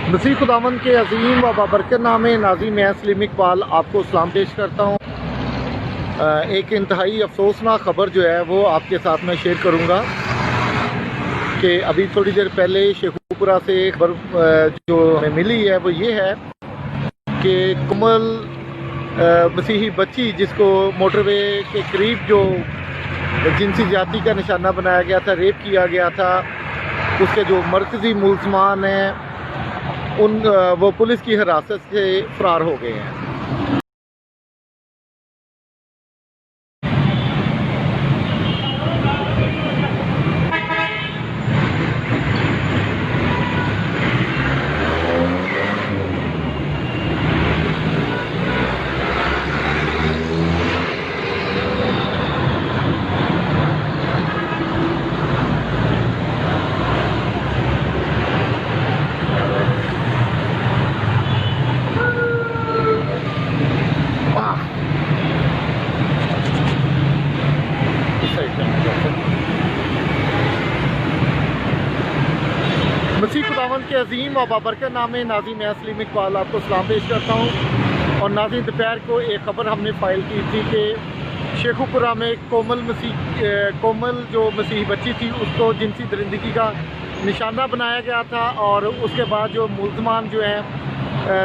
मसीह खुदावंद के अजीम व बाबरकत नाम नाज़ी मैं सलीम इकबाल आपको सलाम पेश करता हूँ। एक इंतहाई अफसोसनाक ख़बर जो है वो आपके साथ मैं शेयर करूँगा कि अभी थोड़ी देर पहले शेखुपुरा से खबर जो हमें मिली है वो ये है कि कोमल मसीही बच्ची जिसको मोटरवे के करीब जो जिनसी ज़्यादती का निशाना बनाया गया था, रेप किया गया था, उसके जो मरकज़ी मुलज़मान हैं वो पुलिस की हिरासत से फ़रार हो गए हैं। मसीह खुदावंद के अजीम व बाबरकत नाम नाज़ी मैं सलीम इकबाल आपको सलाम पेश करता हूँ। और नाज़ी दोपहर को एक ख़बर हमने फ़ाइल की थी कि शेखुपुरा में कोमल जो मसीही बच्ची थी उसको जिनसी दरिंदगी का निशाना बनाया गया था, और उसके बाद जो मुलज़मान जो हैं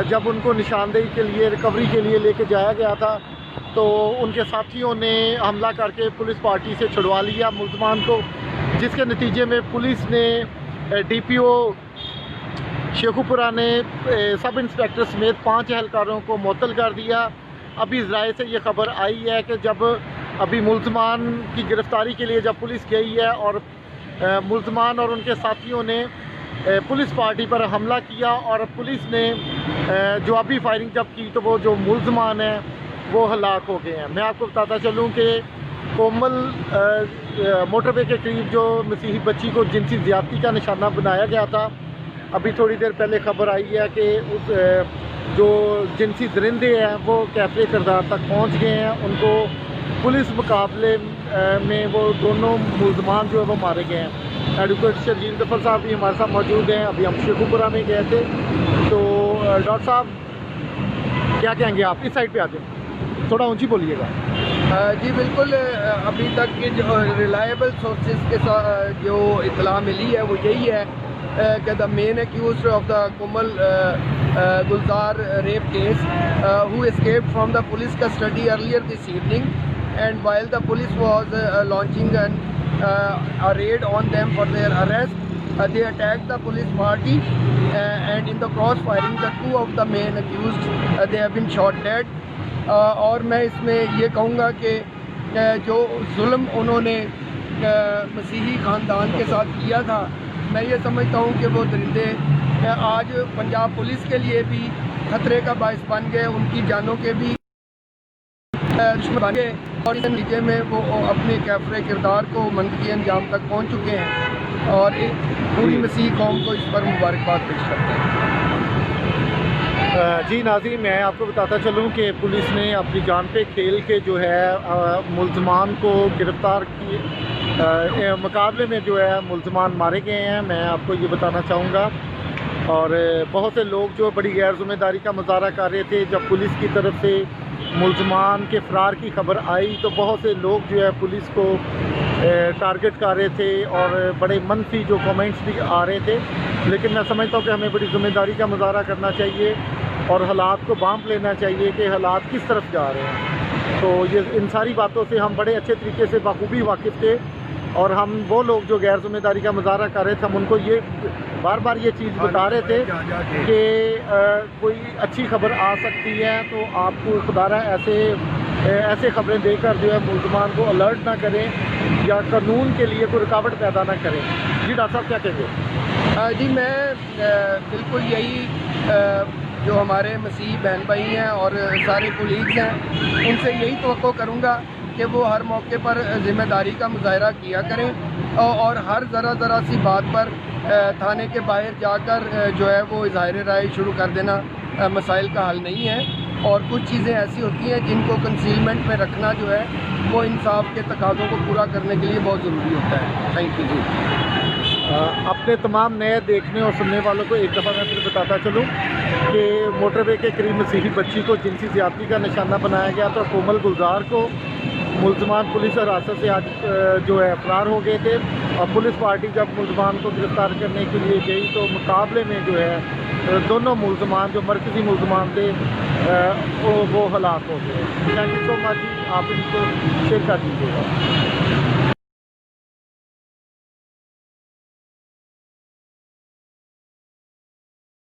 जब उनको निशानदेही के लिए रिकवरी के लिए लेके जाया गया था तो उनके साथियों ने हमला करके पुलिस पार्टी से छुड़वा लिया मुलज़मान को, जिसके नतीजे में पुलिस ने DPO शेखुपुरा ने सब इंस्पेक्टर समेत 5 एहलकारों को मुअत्तल कर दिया। अभी ज़राए से ये ख़बर आई है कि जब अभी मुलज़मान की गिरफ़्तारी के लिए जब पुलिस गई है और मुलज़मान और उनके साथियों ने पुलिस पार्टी पर हमला किया और पुलिस ने जवाबी फायरिंग जब की तो वो जो मुलज़मान हैं वो हलाक हो गए हैं। मैं आपको बताता चलूँ कि कोमल मोटरवे के करीब जो मसीही बच्ची को जिनसी ज़्यादती का निशाना बनाया गया था, अभी थोड़ी देर पहले ख़बर आई है कि उस जो जिनसी दरिंदे हैं वो कैफे किरदार तक पहुंच गए हैं। उनको पुलिस मुकाबले में वो दोनों मुलज़मान जो है वो मारे गए हैं। एडवोकेट शर्जील जफर साहब भी हमारे साथ मौजूद हैं। अभी हम शेखुपुरा में गए थे तो डॉक्टर साहब क्या कहेंगे आप? इस साइड पे आ जाए, थोड़ा ऊंची बोलिएगा। जी बिल्कुल, अभी तक की जो रिलायबल सोर्सेज के साथ जो इतला मिली है वो यही है कि the main accused of the Komal Gulzar rape case who escaped from the police custody earlier this evening, and while the police was launching a raid on them for their arrest, they attacked the police party and in the crossfiring the 2 of the main accused they have been shot dead. और मैं इसमें ये कहूँगा कि जो जुल्म उन्होंने मसीही ख़ानदान के साथ किया था, मैं ये समझता हूँ कि वो दरिंदे आज पंजाब पुलिस के लिए भी ख़तरे का बायस बन गए, उनकी जानों के भी दुश्मन बन गए, और इस नतीजे में वो अपने कैफरे किरदार को मनफी अंजाम तक पहुँच चुके हैं और पूरी मसीही कौम को इस पर मुबारकबाद पेश करते हैं। जी नाज़रीन, मैं आपको बताता चलूँ कि पुलिस ने अपनी जान पे खेल के जो है मुलज़मान को गिरफ़्तार किए। मुकाबले में जो है मुलज़मान मारे गए हैं, मैं आपको ये बताना चाहूँगा। और बहुत से लोग जो बड़ी गैर ज़िम्मेदारी का मुज़ाहरा कर रहे थे, जब पुलिस की तरफ से मुलज़मान के फ़रार की खबर आई तो बहुत से लोग जो है पुलिस को टारगेट कर रहे थे और बड़े मनफी जो कमेंट्स भी आ रहे थे। लेकिन मैं समझता हूँ कि हमें बड़ी ज़िम्मेदारी का मुज़ाहरा करना चाहिए और हालात को भांप लेना चाहिए कि हालात किस तरफ जा रहे हैं। तो ये इन सारी बातों से हम बड़े अच्छे तरीके से बखूबी वाकिफ़ थे, और हम वो लोग जो गैर ज़िम्मेदारी का मुज़ाहरा कर रहे थे हम उनको ये बार बार ये चीज़ बता रहे थे कि कोई अच्छी खबर आ सकती है तो आपको खुदारा ऐसे खबरें देकर जो है मुलज़मान को अलर्ट ना करें या कानून के लिए कोई रुकावट पैदा ना करें। जी डॉक्टर साहब क्या कहेंगे? जी मैं बिल्कुल यही जो हमारे मसीही बहन भाई हैं और सारे कोलीग्स हैं उनसे यही तवक्को करूँगा कि वो हर मौके पर ज़िम्मेदारी का मुजाहरा किया करें और हर ज़रा सी बात पर थाने के बाहर जाकर जो है वो इज़हार राय शुरू कर देना मसाइल का हल नहीं है। और कुछ चीज़ें ऐसी होती हैं जिनको कंसीलमेंट में रखना जो है वो इंसाफ के तकाज़ों को पूरा करने के लिए बहुत ज़रूरी होता है। थैंक यू जी। अपने तमाम नए देखने और सुनने वालों को एक दफ़ा मैं फिर बताता चलूँ कि मोटरवे के करीब मसीही बच्ची को जिनसी ज़्यादती का निशाना बनाया गया था। कोमल गुलजार को मुलजमान पुलिस हिरासत से आज जो है फरार हो गए थे, और पुलिस पार्टी जब मुलजमान को गिरफ़्तार करने के लिए गई तो मुकाबले में जो है दोनों मुलजमान जो मरकज़ी मुलजमान थे वो हलाक हो गए। थैंक यू सो मच, आप इनको शेयर कर दीजिएगा।